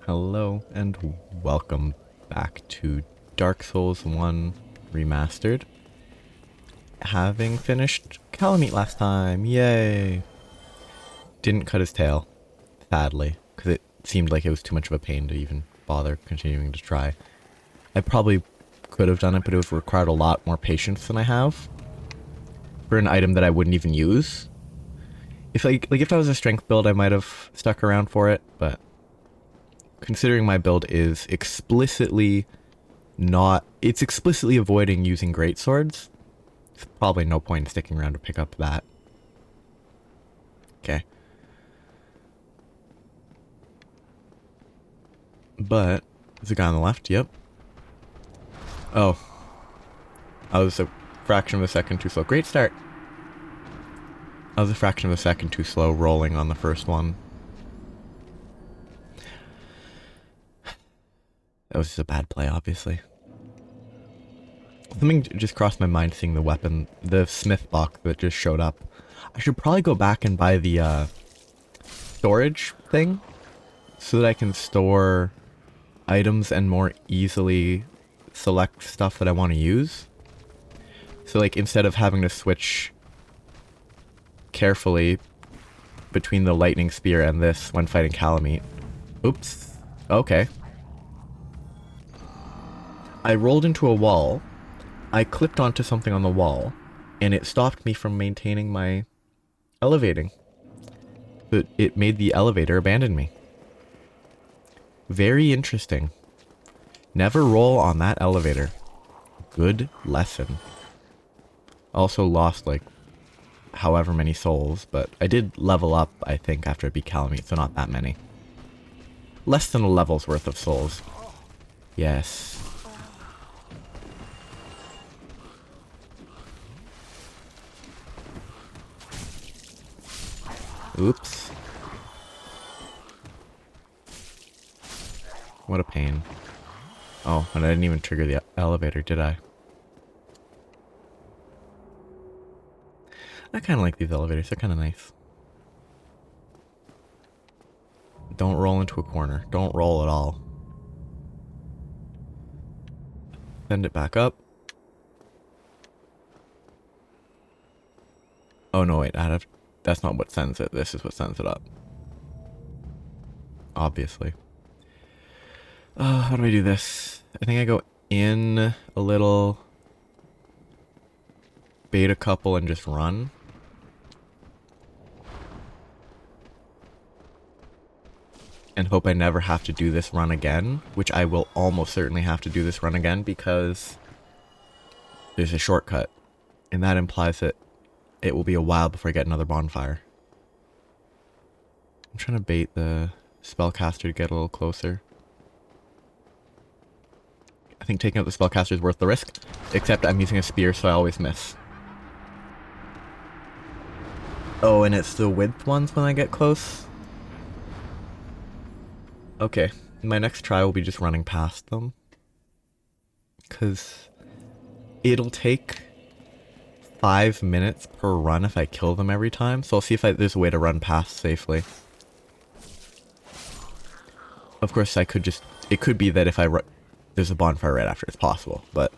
Hello and welcome back to Dark Souls 1 Remastered. Having finished Calamite last time, yay! Didn't cut his tail, sadly, because it seemed like it was too much of a pain to even bother continuing to try. I probably could have done it, but it would have required a lot more patience than I have for an item that I wouldn't even use. If if I was a strength build, I might have stuck around for it, but considering my build is explicitly it's explicitly avoiding using greatswords, there's probably no point in sticking around to pick up that. Okay. But, there's a guy on the left, yep. Oh. I was a fraction of a second too slow. Great start. I was a fraction of a second too slow rolling on the first one. That was just a bad play, obviously. Something just crossed my mind seeing the weapon, the smith box that just showed up. I should probably go back and buy the storage thing so that I can store items and more easily select stuff that I want to use. So like instead of having to switch carefully between the lightning spear and this when fighting Calamite. Oops. Okay. I rolled into a wall. I clipped onto something on the wall, and it stopped me from maintaining my elevating. It made the elevator abandon me. Very interesting. Never roll on that elevator. Good lesson. Also lost, like, however many souls, but I did level up, I think, after I beat Calamite, so not that many. Less than a level's worth of souls. Yes. Oops. What a pain. Oh, and I didn't even trigger the elevator, did I? I kind of like these elevators, they're kind of nice. Don't roll into a corner. Don't roll at all. Send it back up. Oh no, wait, that's not what sends it. This is what sends it up. Obviously. How do I do this? I think I go in a little, bait a couple, and just run. And hope I never have to do this run again, which I will almost certainly have to do this run again because there's a shortcut. And that implies that it will be a while before I get another bonfire. I'm trying to bait the spellcaster to get a little closer. I think taking out the spellcaster is worth the risk, except I'm using a spear, so I always miss. Oh, and it's the width ones when I get close? Okay, my next try will be just running past them. Because it'll take 5 minutes per run if I kill them every time, so I'll see if there's a way to run past safely. Of course, it could be that if there's a bonfire right after, it's possible, but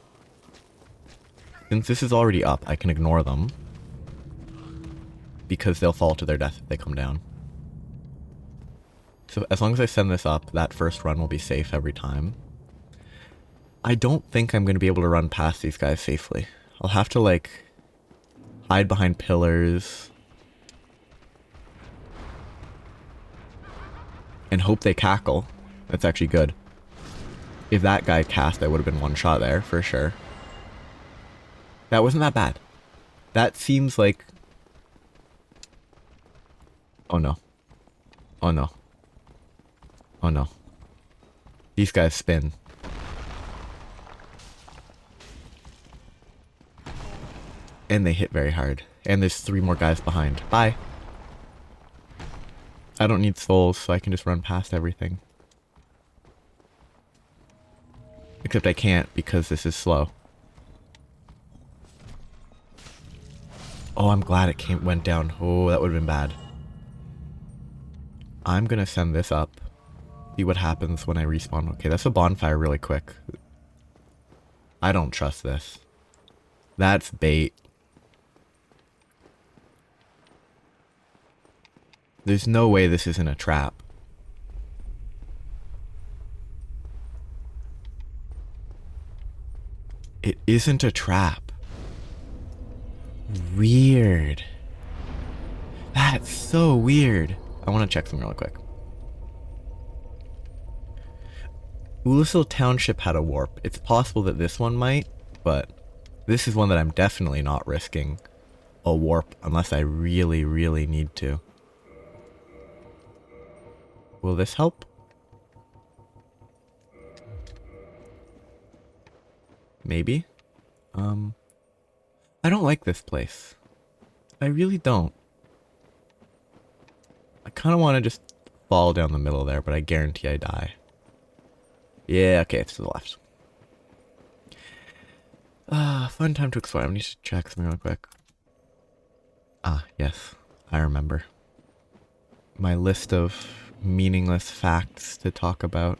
since this is already up, I can ignore them because they'll fall to their death if they come down. So as long as I send this up, that first run will be safe every time. I don't think I'm going to be able to run past these guys safely. I'll have to, like, hide behind pillars and hope they cackle. That's actually good. If that guy cast, I would have been one shot there, for sure. That wasn't that bad. That seems like... Oh no. Oh no. Oh no. These guys spin. And they hit very hard. And there's 3 more guys behind. Bye. I don't need souls, so I can just run past everything. Except I can't because this is slow. Oh, I'm glad it went down. Oh, that would have been bad. I'm gonna send this up. See what happens when I respawn. Okay, that's a bonfire really quick. I don't trust this. That's bait. There's no way this isn't a trap. It isn't a trap. Weird. That's so weird. I want to check something really quick. Oolacile Township had a warp. It's possible that this one might, but this is one that I'm definitely not risking a warp unless I really, really need to. Will this help? Maybe. I don't like this place. I really don't. I kind of want to just fall down the middle there, but I guarantee I die. Yeah, okay, it's to the left. Fun time to explore. I need to check something real quick. Ah, yes, I remember. My list of meaningless facts to talk about.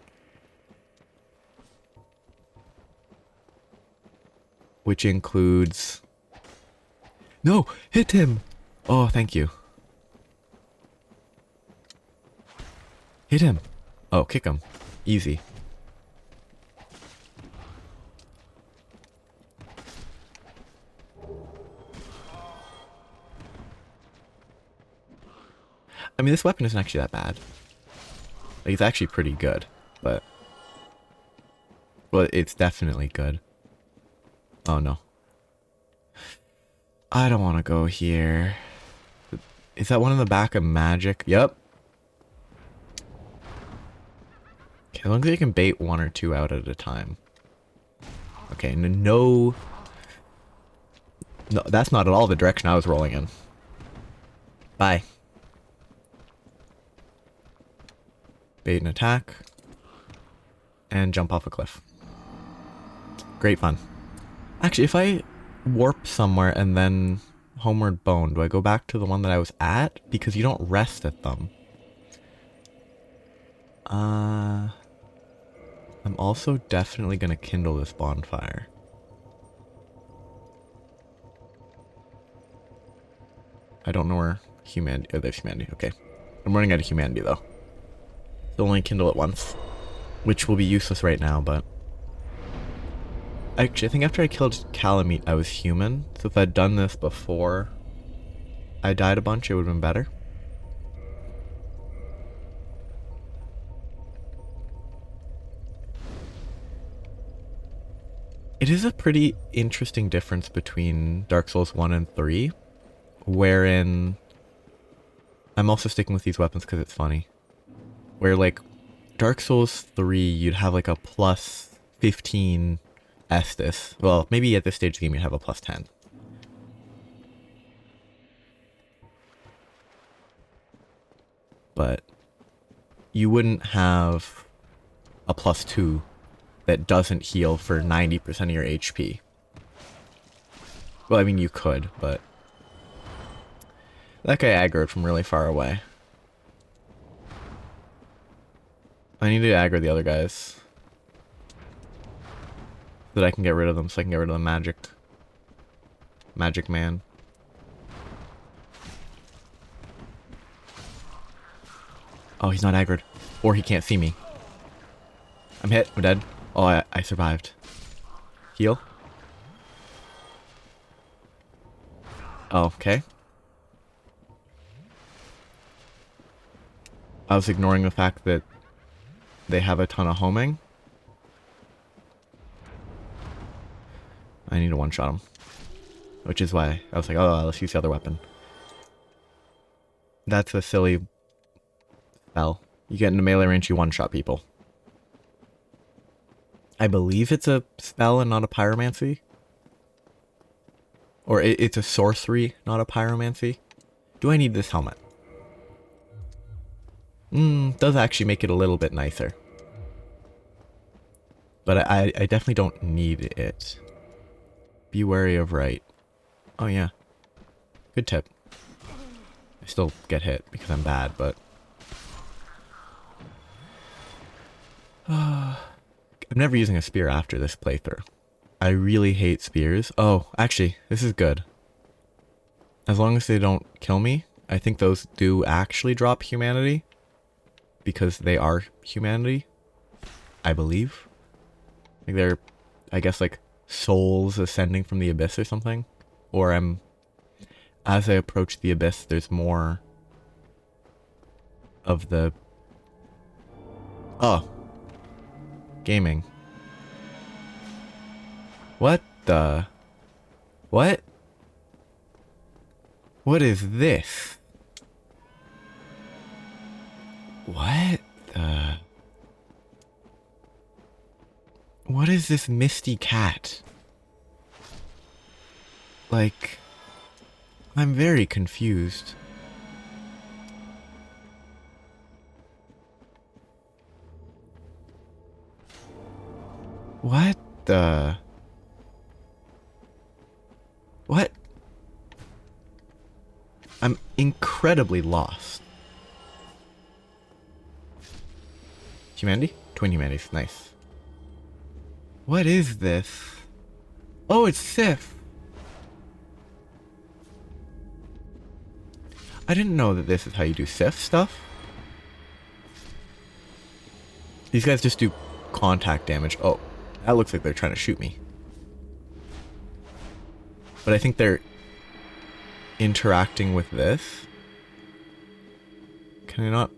Which includes... No! Hit him! Oh, thank you. Hit him! Oh, kick him. Easy. I mean, this weapon isn't actually that bad. Like, it's actually pretty good, but... Well, it's definitely good. Oh, no. I don't want to go here. Is that one in the back of magic? Yep. Okay, as long as you can bait one or two out at a time. Okay, no... No, that's not at all the direction I was rolling in. Bye. Bait an attack. And jump off a cliff. Great fun. Actually, if I warp somewhere and then homeward bone, do I go back to the one that I was at? Because you don't rest at them. I'm also definitely gonna kindle this bonfire. I don't know where humanity... Oh, there's humanity. Okay. I'm running out of humanity, though. So only kindle it once. Which will be useless right now, but... Actually, I think after I killed Calamite, I was human. So if I'd done this before I died a bunch, it would have been better. It is a pretty interesting difference between Dark Souls 1 and 3, wherein... I'm also sticking with these weapons because it's funny. Where, like, Dark Souls 3, you'd have, like, a plus 15 Estus. Well, maybe at this stage of the game you'd have a plus 10. But you wouldn't have a plus 2 that doesn't heal for 90% of your HP. Well, I mean, you could, but... That guy aggroed from really far away. I need to aggro the other guys. So that I can get rid of them, so I can get rid of the magic man. Oh, he's not aggroed. Or he can't see me. I'm hit. I'm dead. Oh, I survived. Heal. Oh, okay. I was ignoring the fact that they have a ton of homing. I need to one-shot him. Which is why I was like, oh, let's use the other weapon. That's a silly spell. You get into melee range, you one-shot people. I believe it's a spell and not a pyromancy. Or it's a sorcery, not a pyromancy. Do I need this helmet? Does actually make it a little bit nicer. But I definitely don't need it. Be wary of right. Oh yeah. Good tip. I still get hit because I'm bad, but... I'm never using a spear after this playthrough. I really hate spears. Oh, actually, this is good. As long as they don't kill me, I think those do actually drop humanity. Because they are humanity, I believe. Like they're, I guess, like souls ascending from the abyss or something. Or as I approach the abyss, there's more of the... Oh. Gaming. What the... What? What is this? What the... What is this misty cat? Like... I'm very confused. What the... What? I'm incredibly lost. Humanity? Twin humanities, nice. What is this? Oh, it's Sif! I didn't know that this is how you do Sif stuff. These guys just do contact damage. Oh, that looks like they're trying to shoot me. But I think they're interacting with this. Can I not?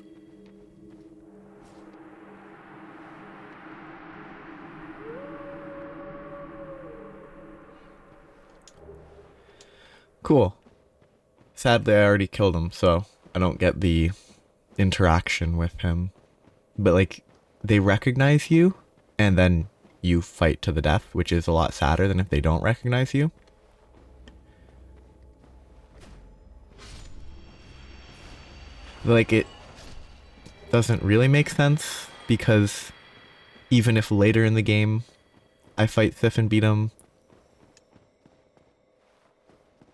Cool. Sadly, I already killed him, so I don't get the interaction with him. But, like, they recognize you, and then you fight to the death, which is a lot sadder than if they don't recognize you. Like, it doesn't really make sense, because even if later in the game I fight Sif and beat him,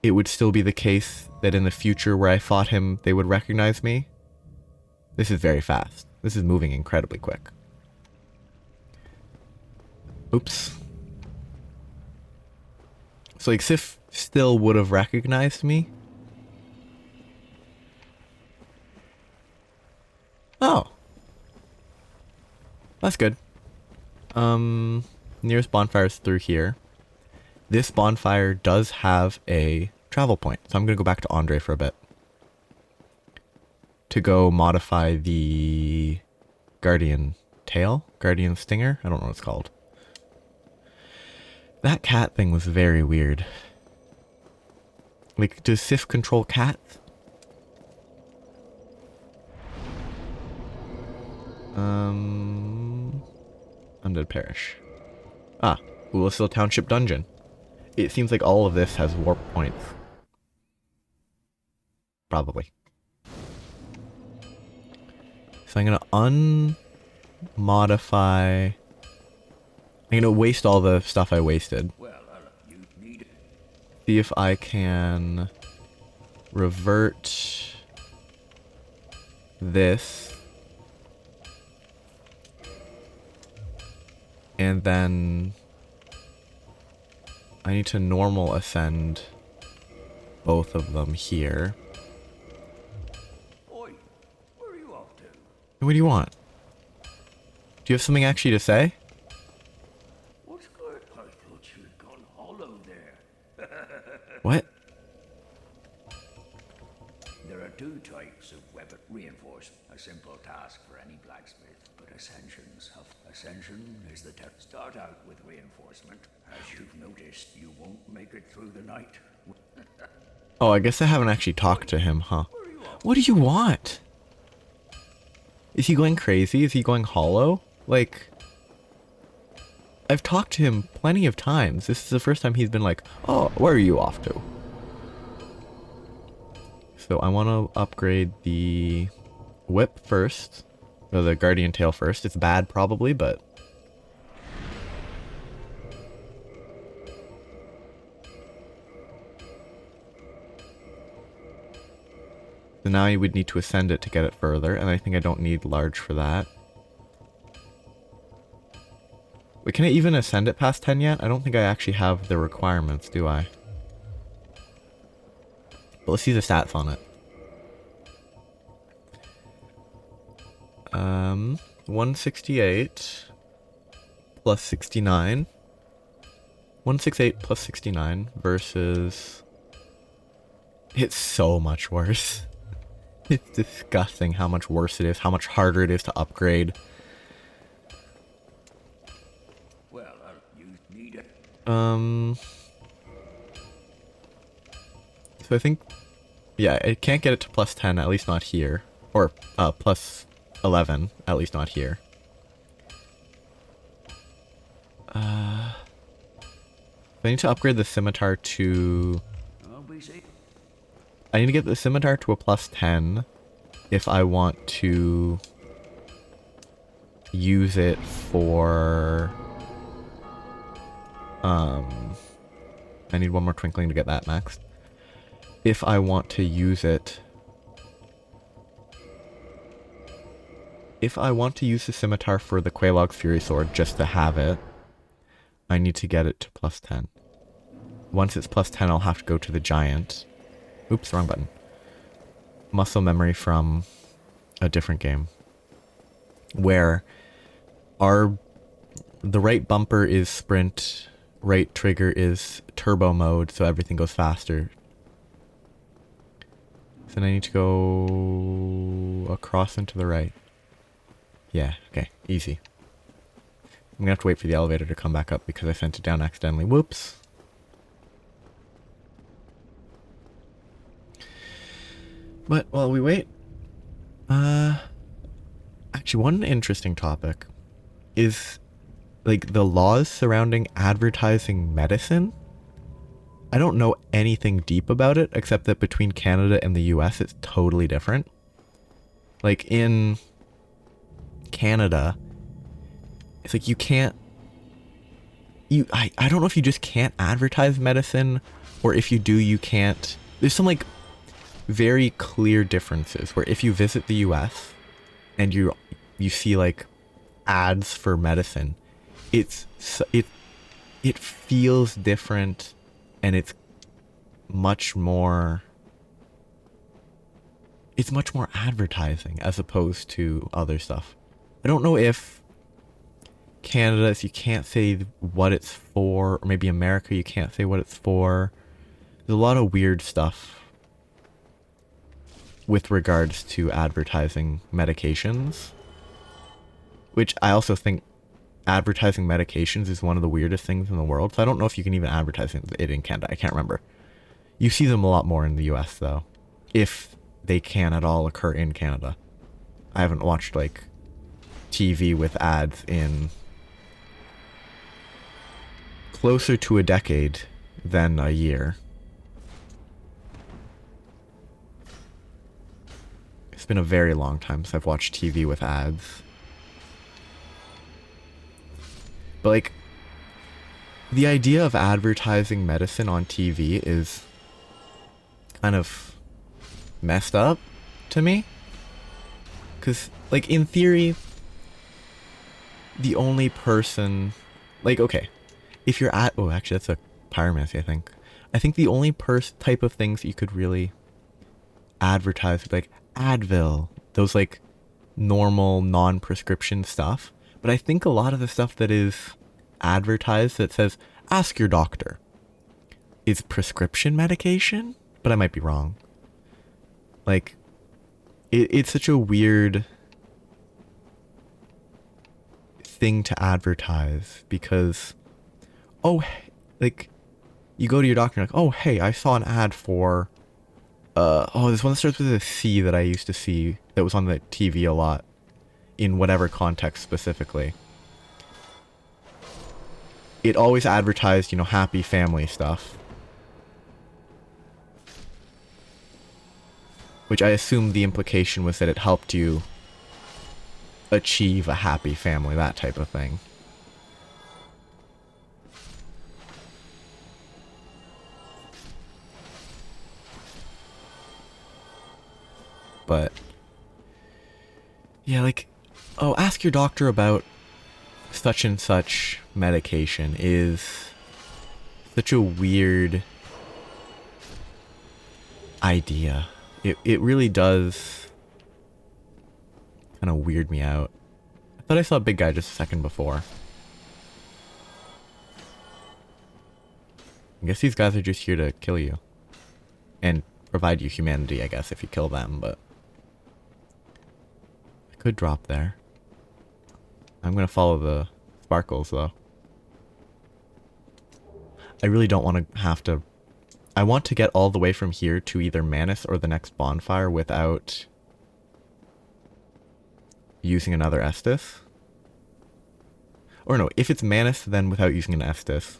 it would still be the case that in the future where I fought him, they would recognize me. This is very fast. This is moving incredibly quick. Oops. So like Sif still would have recognized me. Oh. That's good. Nearest bonfire is through here. This bonfire does have a travel point, so I'm going to go back to Andre for a bit. To go modify the Guardian Tail? Guardian Stinger? I don't know what it's called. That cat thing was very weird. Like, does Sif control cats? Undead Parish. Ah, Oolacile Township Dungeon. It seems like all of this has warp points. Probably. So I'm gonna unmodify... I'm gonna waste all the stuff I wasted. See if I can revert this. And then I need to normal ascend both of them here. Oi, where are you off to? What do you want? Do you have something actually to say? What's good? I thought you had gone hollow there. What? There are two types of weapon reinforcement. A simple task for any blacksmith, but ascensions have. Ascension is the test. Start out with reinforcement. As you've noticed, you won't make it through the night. Oh, I guess I haven't actually talked to him, huh? What do you want? Is he going crazy? Is he going hollow? Like, I've talked to him plenty of times. This is the first time he's been like, oh, where are you off to? So I want to upgrade the whip first. Or the Guardian Tail first. It's bad probably, but... So now you would need to ascend it to get it further, and I think I don't need large for that. Wait, can I even ascend it past 10 yet? I don't think I actually have the requirements, do I? But let's see the stats on it. 168 plus 69. 168 plus 69 versus... It's so much worse. It's disgusting how much worse it is, how much harder it is to upgrade. Well, you need it. So I think, yeah, it can't get it to plus 10, at least not here. Or, plus 11, at least not here. I need to upgrade the scimitar to... I need to get the scimitar to a plus 10 if I want to use it for... I need one more twinkling to get that maxed. If I want to use it... If I want to use the scimitar for the Quelaag's Fury Sword just to have it, I need to get it to plus 10. Once it's plus 10, I'll have to go to the giant. Oops, wrong button. Muscle memory from a different game. Where the right bumper is sprint, right trigger is turbo mode, so everything goes faster. So then I need to go across and to the right. Yeah, okay, easy. I'm gonna have to wait for the elevator to come back up because I sent it down accidentally. Whoops. But while we wait, actually one interesting topic is like the laws surrounding advertising medicine. I don't know anything deep about it except that between Canada and the US it's totally different. Like in Canada, it's like you can't, I don't know if you just can't advertise medicine, or if you do, you can't. There's some like very clear differences where if you visit the US and you see like ads for medicine, it feels different, and it's much more advertising as opposed to other stuff. I don't know if Canada, if you can't say what it's for, or maybe America, you can't say what it's for. There's a lot of weird stuff with regards to advertising medications, which I also think advertising medications is one of the weirdest things in the world. So I don't know if you can even advertise it in Canada. I can't remember. You see them a lot more in the US though, if they can at all occur in Canada. I haven't watched like TV with ads in closer to a decade than a year. It's been a very long time since I've watched TV with ads. But like, the idea of advertising medicine on TV is kind of messed up to me. Because, like, in theory, the only person, like, okay, if you're at, oh, actually, that's a pyromancy, I think. I think the only type of things you could really advertise, like Advil, those, like, normal, non-prescription stuff. But I think a lot of the stuff that is advertised that says, ask your doctor, is prescription medication? But I might be wrong. Like, it's such a weird thing to advertise because, oh, like, you go to your doctor and you're like, oh, hey, I saw an ad for, oh, this one that starts with a C that I used to see that was on the TV a lot in whatever context specifically. It always advertised, you know, happy family stuff. Which I assume the implication was that it helped you achieve a happy family, that type of thing. But yeah, like, oh, ask your doctor about such and such medication is such a weird idea. It really does kind of weird me out. I thought I saw a big guy just a second before. I guess these guys are just here to kill you. And provide you humanity, I guess, if you kill them, but... I could drop there. I'm gonna follow the sparkles, though. I really don't want to have to... I want to get all the way from here to either Manus or the next bonfire without... using another Estus. Or no, if it's Manus, then without using an Estus.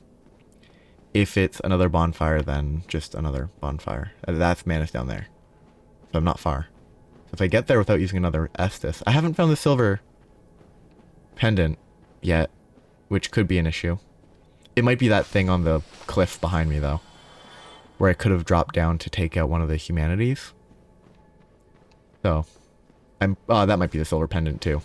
If it's another bonfire, then just another bonfire. That's Manus down there. So I'm not far. So if I get there without using another Estus... I haven't found the silver pendant yet, which could be an issue. It might be that thing on the cliff behind me, though, where I could have dropped down to take out one of the humanities. So, that might be the silver pendant, too.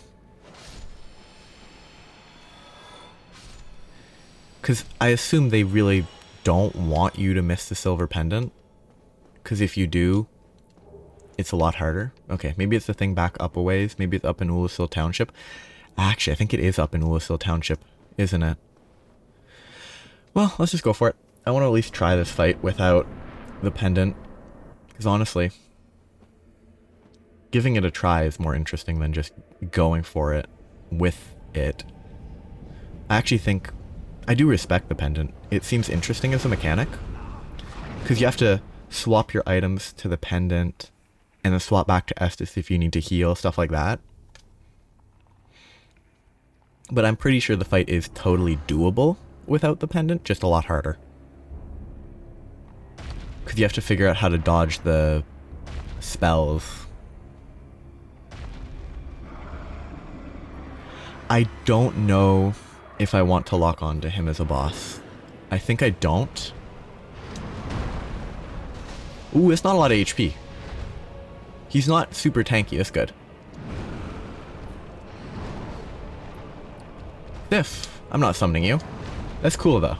Because I assume they really don't want you to miss the silver pendant. Because if you do, it's a lot harder. Okay, maybe it's the thing back up a ways. Maybe it's up in Oolacile Township. Actually, I think it is up in Oolacile Township, isn't it? Well, let's just go for it. I want to at least try this fight without the pendant. Because honestly, giving it a try is more interesting than just going for it with it. I actually think... I do respect the pendant. It seems interesting as a mechanic. Because you have to swap your items to the pendant and then swap back to Estus if you need to heal, stuff like that. But I'm pretty sure the fight is totally doable without the pendant, just a lot harder. Because you have to figure out how to dodge the spells. I don't know if I want to lock on to him as a boss. I think I don't. Ooh, it's not a lot of HP. He's not super tanky, that's good. Sif, I'm not summoning you. That's cool though.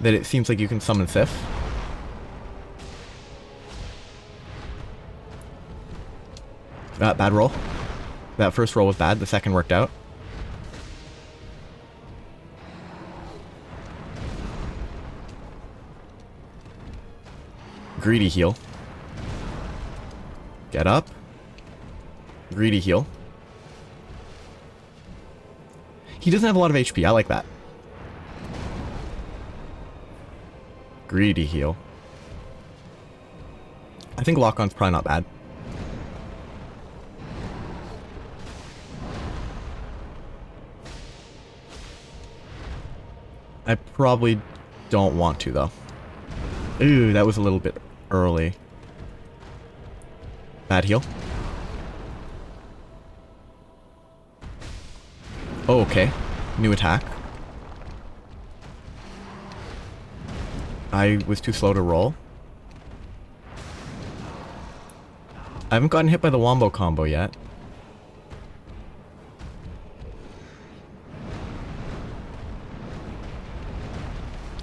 That it seems like you can summon Sif. Bad roll. That first roll was bad, the second worked out. Greedy heal. Get up. Greedy heal. He doesn't have a lot of HP, I like that. Greedy heal. I think lock-on's probably not bad. I probably don't want to, though. Ooh, that was a little bit early. Bad heal. Oh, okay. New attack. I was too slow to roll. I haven't gotten hit by the wombo combo yet.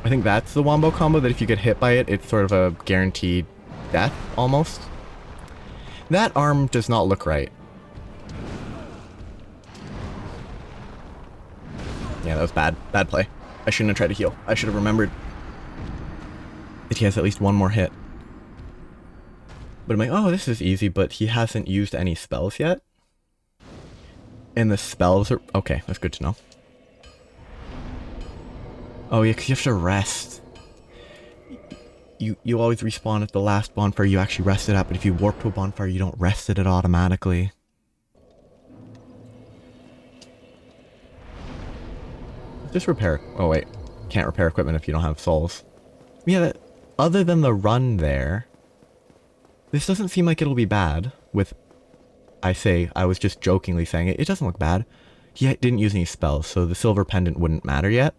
I think that's the wombo combo, that if you get hit by it, it's sort of a guaranteed death, almost. That arm does not look right. Yeah, that was bad. Bad play. I shouldn't have tried to heal. I should have remembered that he has at least one more hit. But I'm like, oh, this is easy, but he hasn't used any spells yet. And the spells are... Okay, that's good to know. Oh yeah, because you have to rest. You always respawn at the last bonfire you actually rested at, but if you warp to a bonfire, you don't rest at it automatically. Just repair... Oh wait, can't repair equipment if you don't have souls. Yeah, other than the run there, this doesn't seem like it'll be bad. With... I was just jokingly saying it. It doesn't look bad. He didn't use any spells, so the silver pendant wouldn't matter yet.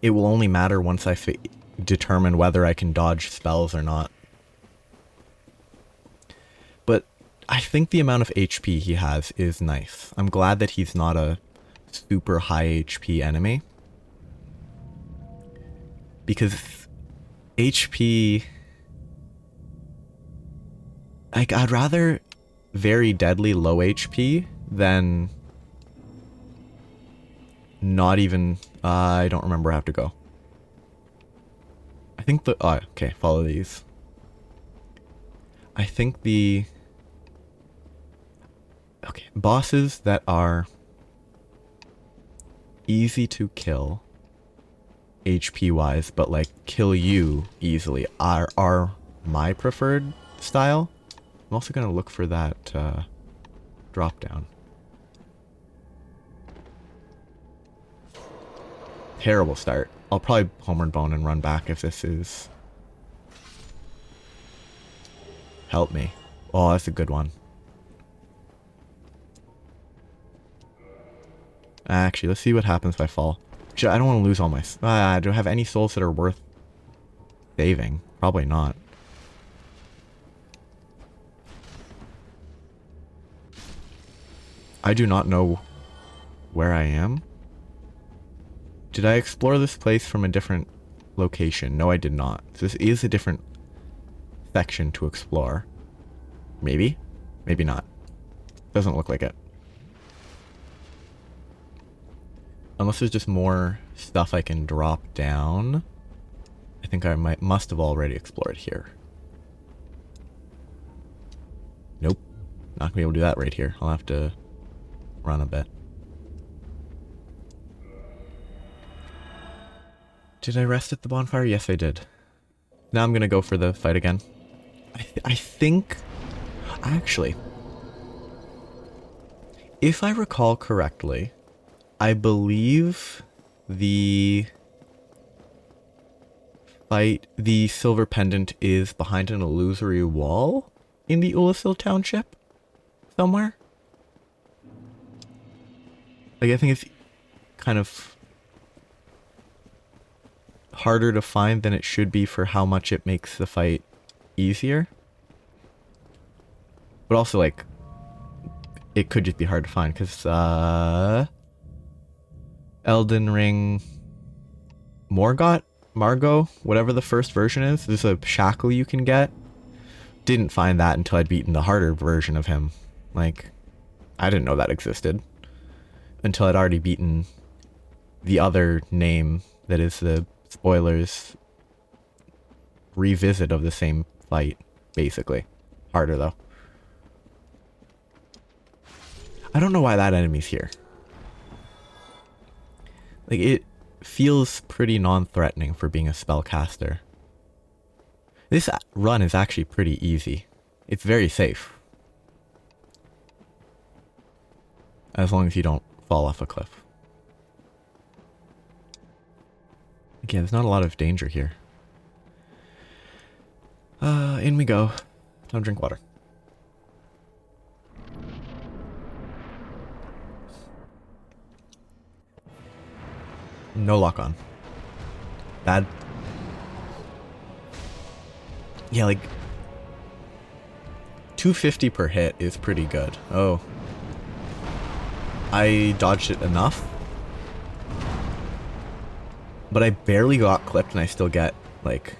It will only matter once I determine whether I can dodge spells or not. But I think the amount of HP he has is nice. I'm glad that he's not a super high HP enemy. Because HP... Like, I'd rather very deadly low HP than not even... I don't remember where I have to go. I think the... Oh, okay, follow these. I think the... Okay, bosses that are easy to kill HP wise, but like kill you easily are my preferred style. I'm also gonna look for that drop down. Terrible start. I'll probably Homeward Bone and run back if this is... Help me. Oh, that's a good one. Actually, let's see what happens if I fall. Actually, I don't want to lose all my... do I have any souls that are worth saving? Probably not. I do not know where I am. Did I explore this place from a different location? No, I did not. So this is a different section to explore. Maybe? Maybe not. Doesn't look like it. Unless there's just more stuff I can drop down. I think I must have already explored here. Nope. Not gonna be able to do that right here. I'll have to run a bit. Did I rest at the bonfire? Yes, I did. Now I'm gonna go for the fight again. I think... Actually... If I recall correctly... I believe the fight, the silver pendant is behind an illusory wall in the Oolacile township somewhere. Like, I think it's kind of harder to find than it should be for how much it makes the fight easier. But also, like, it could just be hard to find because, Elden Ring Margot, whatever the first version is. There's a shackle you can get. Didn't find that until I'd beaten the harder version of him. Like, I didn't know that existed. Until I'd already beaten the other name that is the spoilers revisit of the same fight, basically. Harder though. I don't know why that enemy's here. Like, it feels pretty non-threatening for being a spellcaster. This run is actually pretty easy. It's very safe. As long as you don't fall off a cliff. Again, there's not a lot of danger here. In we go. Time to drink water. No lock on. Bad. Yeah, like 250 per hit is pretty good. Oh. I dodged it enough. But I barely got clipped and I still get, like...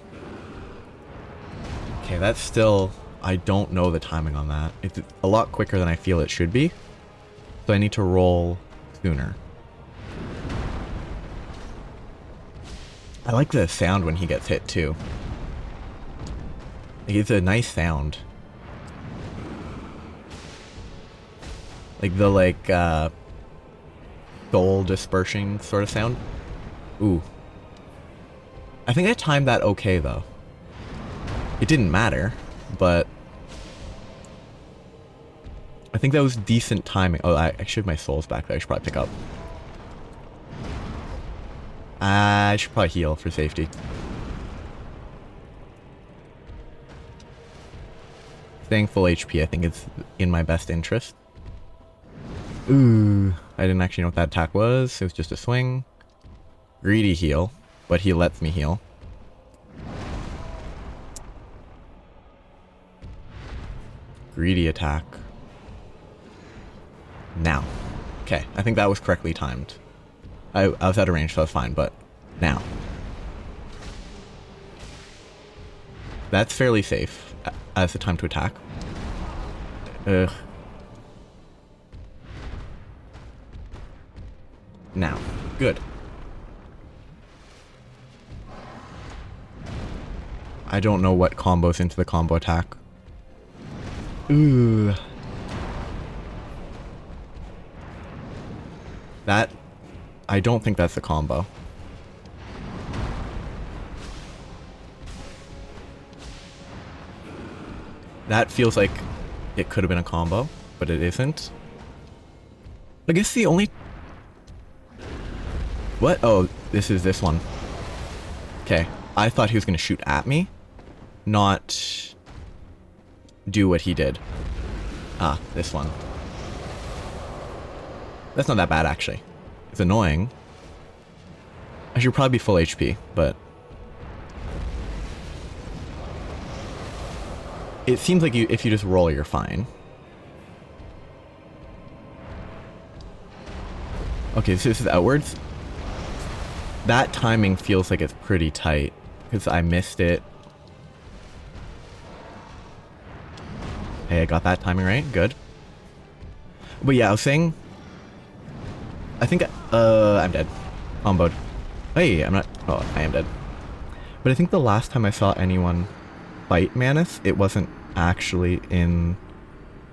Okay, that's still... I don't know the timing on that. It's a lot quicker than I feel it should be. So I need to roll sooner. I like the sound when he gets hit, too. Like, it's a nice sound. Like, the, like, soul dispersing sort of sound. Ooh. I think I timed that okay, though. It didn't matter, but... I think that was decent timing. Oh, I should have my souls back there. I should probably pick up. I should probably heal for safety. Staying full HP, I think, is in my best interest. Ooh, I didn't actually know what that attack was. It was just a swing. Greedy heal, but he lets me heal. greedy attack. Now. Okay, I think that was correctly timed. I was out of range, so that's fine, but now. That's fairly safe as the time to attack. Ugh. Now. Good. I don't know what combos into the combo attack. Ooh. That... I don't think that's a combo. That feels like it could have been a combo, but it isn't. I guess the only... What? Oh, this is this one. Okay. I thought he was going to shoot at me, not do what he did. Ah, this one. That's not that bad, actually. It's annoying. I should probably be full HP, but... It seems like if you just roll, you're fine. Okay, so this is outwards. That timing feels like it's pretty tight, because I missed it. Hey, I got that timing right. Good. But yeah, I was saying... I think... I'm dead. Comboed. Hey, I'm not... Oh, I am dead. But I think the last time I saw anyone fight Manus, it wasn't actually in...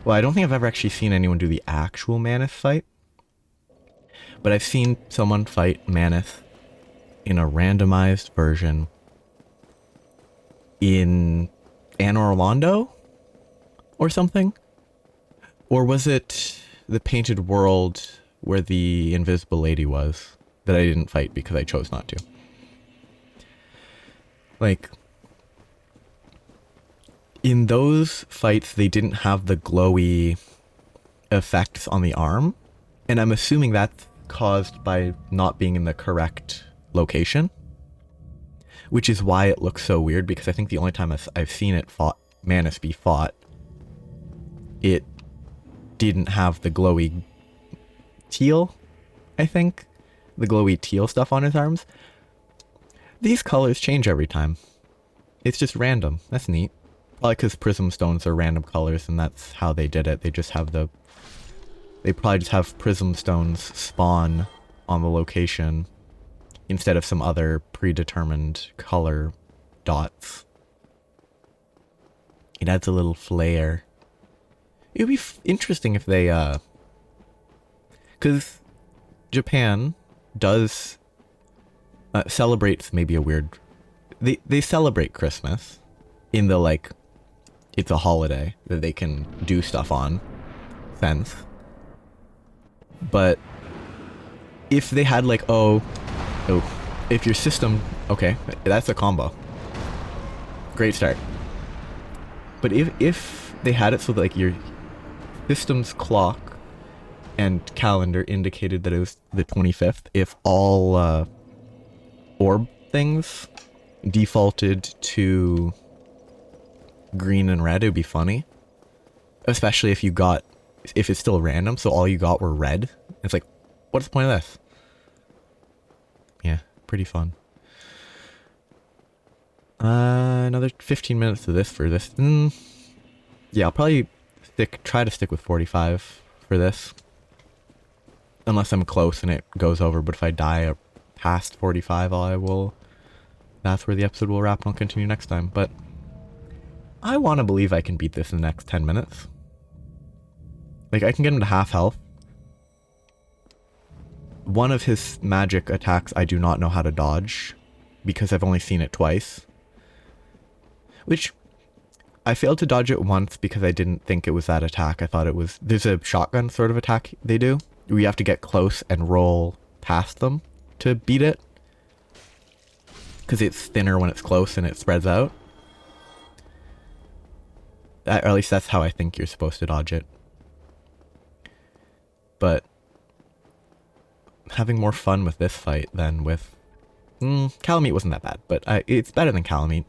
Well, I don't think I've ever actually seen anyone do the actual Manus fight. But I've seen someone fight Manus in a randomized version in Anor Londo or something? Or was it the Painted World where the Invisible Lady was that I didn't fight because I chose not to? Like, in those fights, they didn't have the glowy effects on the arm, and I'm assuming that's caused by not being in the correct location, which is why it looks so weird, because I think the only time I've seen it Manus be fought, it didn't have the glowy teal, I think. The glowy teal stuff on his arms. These colors change every time. It's just random. That's neat. Probably because prism stones are random colors, and that's how they did it. They just have the... They probably just have prism stones spawn on the location instead of some other predetermined color dots. It adds a little flair. It would be interesting if they, because Japan does celebrates maybe a weird... They celebrate Christmas in the, like, it's a holiday that they can do stuff on sense. But if they had, like, if your system... Okay, that's a combo. Great start. But if they had it so that, like, your system's clock and calendar indicated that it was the 25th, if all orb things defaulted to green and red, it would be funny. Especially if it's still random, so all you got were red. It's like, what's the point of this? Yeah, pretty fun. Another 15 minutes of this for this. Yeah, I'll probably try to stick with 45 for this. Unless I'm close and it goes over, but if I die past 45, that's where the episode will wrap and I'll continue next time. But I want to believe I can beat this in the next 10 minutes. Like, I can get him to half health. One of his magic attacks I do not know how to dodge, because I've only seen it twice. Which, I failed to dodge it once because I didn't think it was that attack. I thought it was... There's a shotgun sort of attack they do, where you have to get close and roll past them to beat it. Because it's thinner when it's close and it spreads out. Or at least that's how I think you're supposed to dodge it. But having more fun with this fight than with... Calamite wasn't that bad, but it's better than Calamite.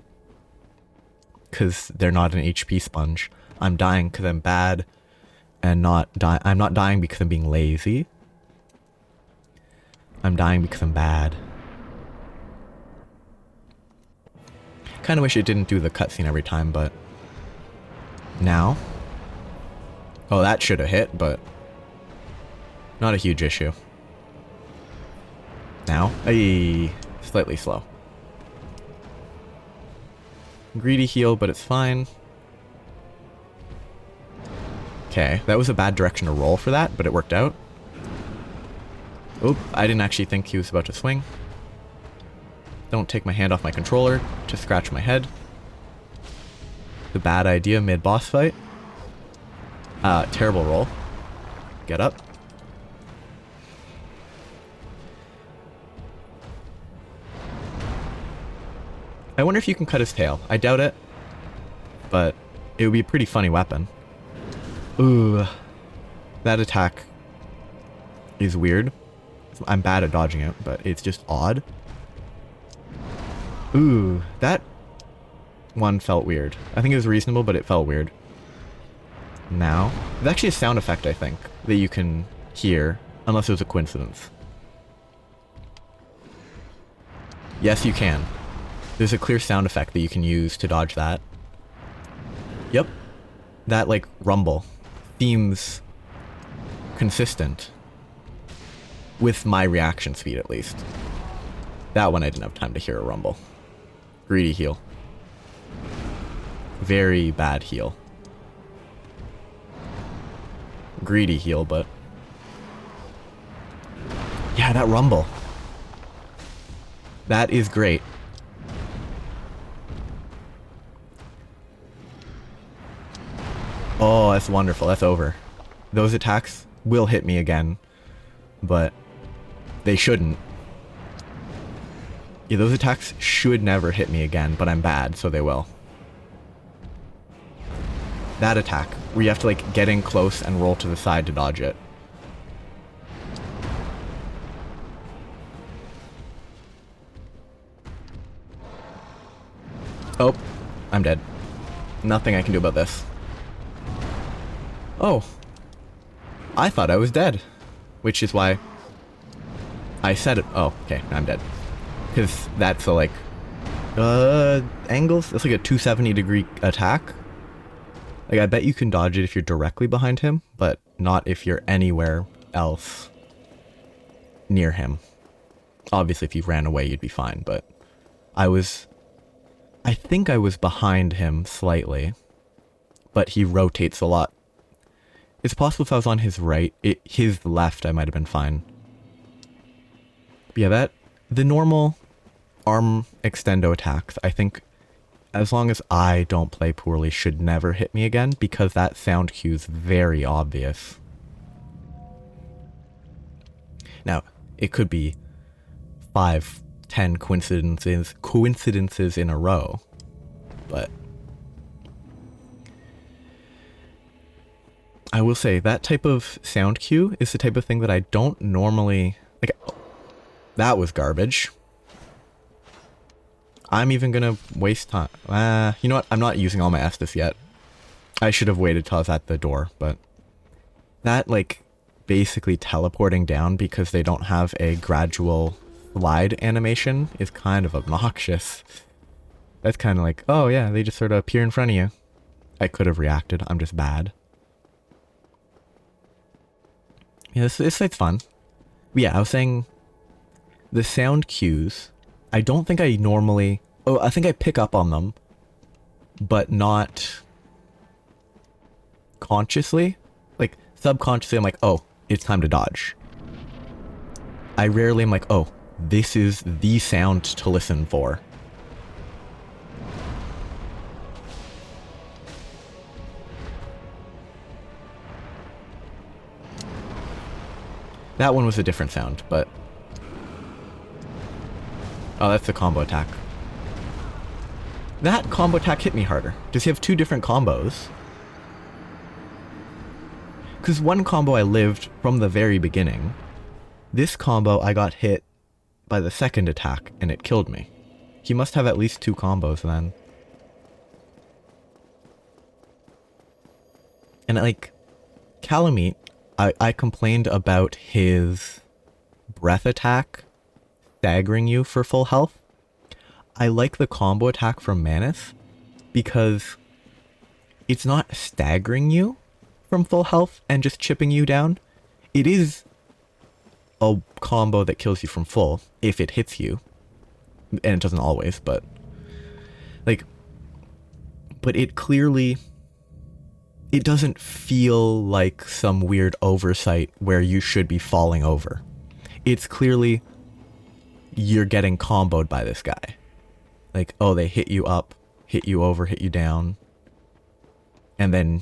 because they're not an HP sponge. I'm dying because I'm bad and not dying. I'm not dying because I'm being lazy. I'm dying because I'm bad. Kind of wish it didn't do the cutscene every time, but now. Oh, that should have hit, but not a huge issue. Now, slightly slow. Greedy heal, but it's fine. Okay, that was a bad direction to roll for that, but it worked out. Oop, I didn't actually think he was about to swing. Don't take my hand off my controller to scratch my head. The bad idea mid-boss fight. Terrible roll. Get up. I wonder if you can cut his tail. I doubt it, but it would be a pretty funny weapon. Ooh, that attack is weird. I'm bad at dodging it, but it's just odd. Ooh, that one felt weird. I think it was reasonable, but it felt weird. Now, there's actually a sound effect, I think, that you can hear, unless it was a coincidence. Yes, you can. There's a clear sound effect that you can use to dodge that. Yep. That, like, rumble seems consistent with my reaction speed, at least. That one I didn't have time to hear a rumble. Greedy heal. Very bad heal. Greedy heal, but yeah, that rumble. That is great. Oh, that's wonderful. That's over. Those attacks will hit me again, but they shouldn't. Yeah, those attacks should never hit me again, but I'm bad, so they will. That attack, where you have to, like, get in close and roll to the side to dodge it. Oh, I'm dead. Nothing I can do about this. Oh. I thought I was dead. Which is why I said it. Oh, okay, I'm dead. Because that's a, like, angles? It's like a 270-degree attack. Like, I bet you can dodge it if you're directly behind him, but not if you're anywhere else near him. Obviously, if you ran away, you'd be fine, but I think I was behind him slightly, but he rotates a lot. It's possible if I was on his right, his left, I might have been fine. But yeah, the normal arm extendo attacks, I think, as long as I don't play poorly, should never hit me again, because that sound cue is very obvious. Now, it could be 5, 10 coincidences in a row, but I will say that type of sound cue is the type of thing that I don't normally, like, that was garbage. I'm even gonna waste time. You know what? I'm not using all my Estus yet. I should have waited till I was at the door, but that, like, basically teleporting down because they don't have a gradual slide animation is kind of obnoxious. That's kind of like, oh yeah, they just sort of appear in front of you. I could have reacted. I'm just bad. Yeah, this site's fun. But yeah, I was saying the sound cues, I don't think I normally... Oh, I think I pick up on them, but not consciously. Like, subconsciously, I'm like, oh, it's time to dodge. I rarely am like, oh, this is the sound to listen for. That one was a different sound, but... Oh, that's the combo attack. That combo attack hit me harder. Does he have two different combos? Because one combo I lived from the very beginning. This combo I got hit by the second attack and it killed me. He must have at least two combos then. And like, Calamite, I complained about his breath attack staggering you for full health. I like the combo attack from Manus because it's not staggering you from full health and just chipping you down. It is a combo that kills you from full if it hits you. And it doesn't always, but like, but it clearly, it doesn't feel like some weird oversight where you should be falling over. It's clearly you're getting comboed by this guy. Like, oh, they hit you up, hit you over, hit you down, and then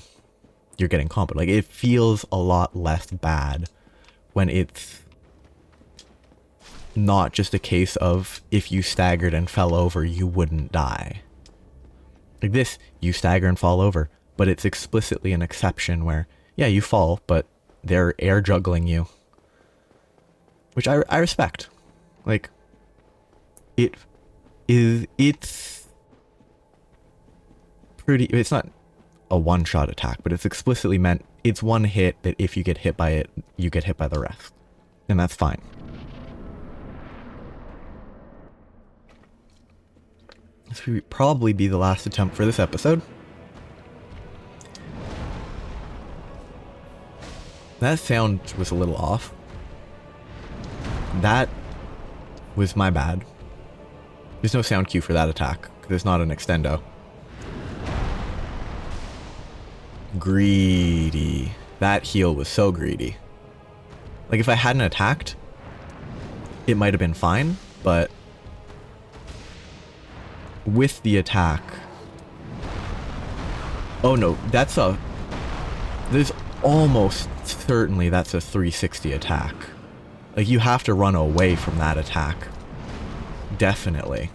you're getting comboed. Like, it feels a lot less bad when it's not just a case of if you staggered and fell over, you wouldn't die. Like this, you stagger and fall over, but it's explicitly an exception where, yeah, you fall, but they're air juggling you. Which I respect. Like, it's pretty, it's not a one-shot attack, but it's explicitly meant, it's one hit that if you get hit by it, you get hit by the rest. And that's fine. This would probably be the last attempt for this episode. That sound was a little off. That was my bad. There's no sound cue for that attack. There's not an extendo. Greedy. That heal was so greedy. Like, if I hadn't attacked, it might have been fine, but with the attack... Oh no, that's a... There's almost certainly that's a 360 attack. Like, you have to run away from that attack. Definitely.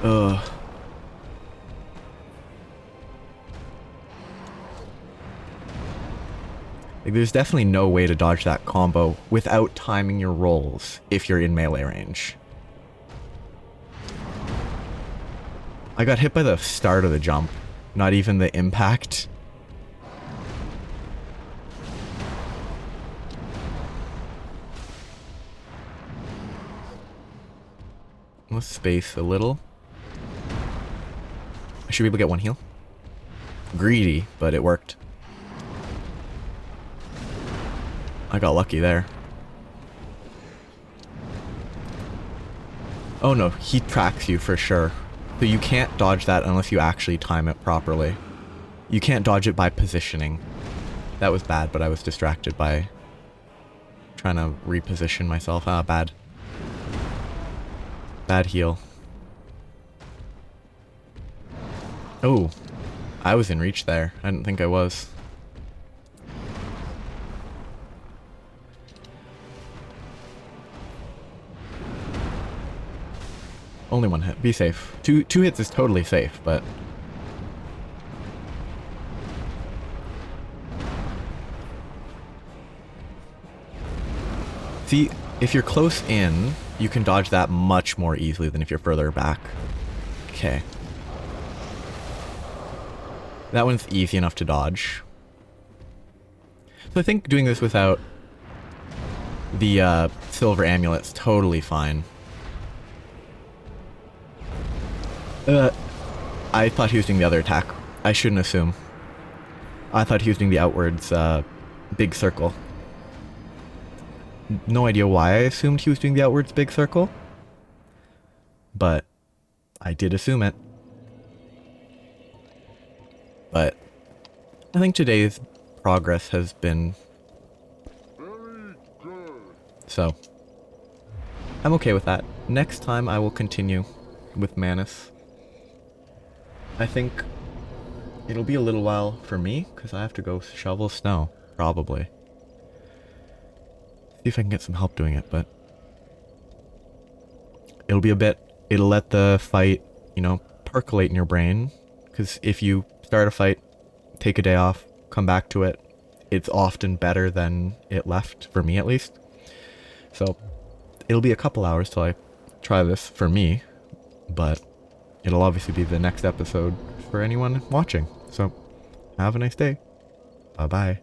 Ugh. Like, there's definitely no way to dodge that combo without timing your rolls if you're in melee range. I got hit by the start of the jump, not even the impact. Let's space a little. I should be able to get one heal. Greedy, but it worked. I got lucky there. Oh no, he tracks you for sure. So you can't dodge that unless you actually time it properly. You can't dodge it by positioning. That was bad, but I was distracted by trying to reposition myself. Ah, bad. Bad heal. Oh, I was in reach there. I didn't think I was. Only one hit. Be safe. Two hits is totally safe, but... See, if you're close in, you can dodge that much more easily than if you're further back. Okay. That one's easy enough to dodge. So I think doing this without the silver amulet's totally fine. I thought he was doing the other attack. I shouldn't assume. I thought he was doing the outwards big circle. No idea why I assumed he was doing the outwards big circle, but I did assume it. But I think today's progress has been... So, I'm okay with that. Next time I will continue with Manus. I think it'll be a little while for me, because I have to go shovel snow, probably. See if I can get some help doing it, but... It'll be a bit... It'll let the fight, you know, percolate in your brain, because if you start a fight, take a day off, come back to it, it's often better than it left, for me at least. So, it'll be a couple hours till I try this for me, but... It'll obviously be the next episode for anyone watching. So, Have a nice day. Bye bye.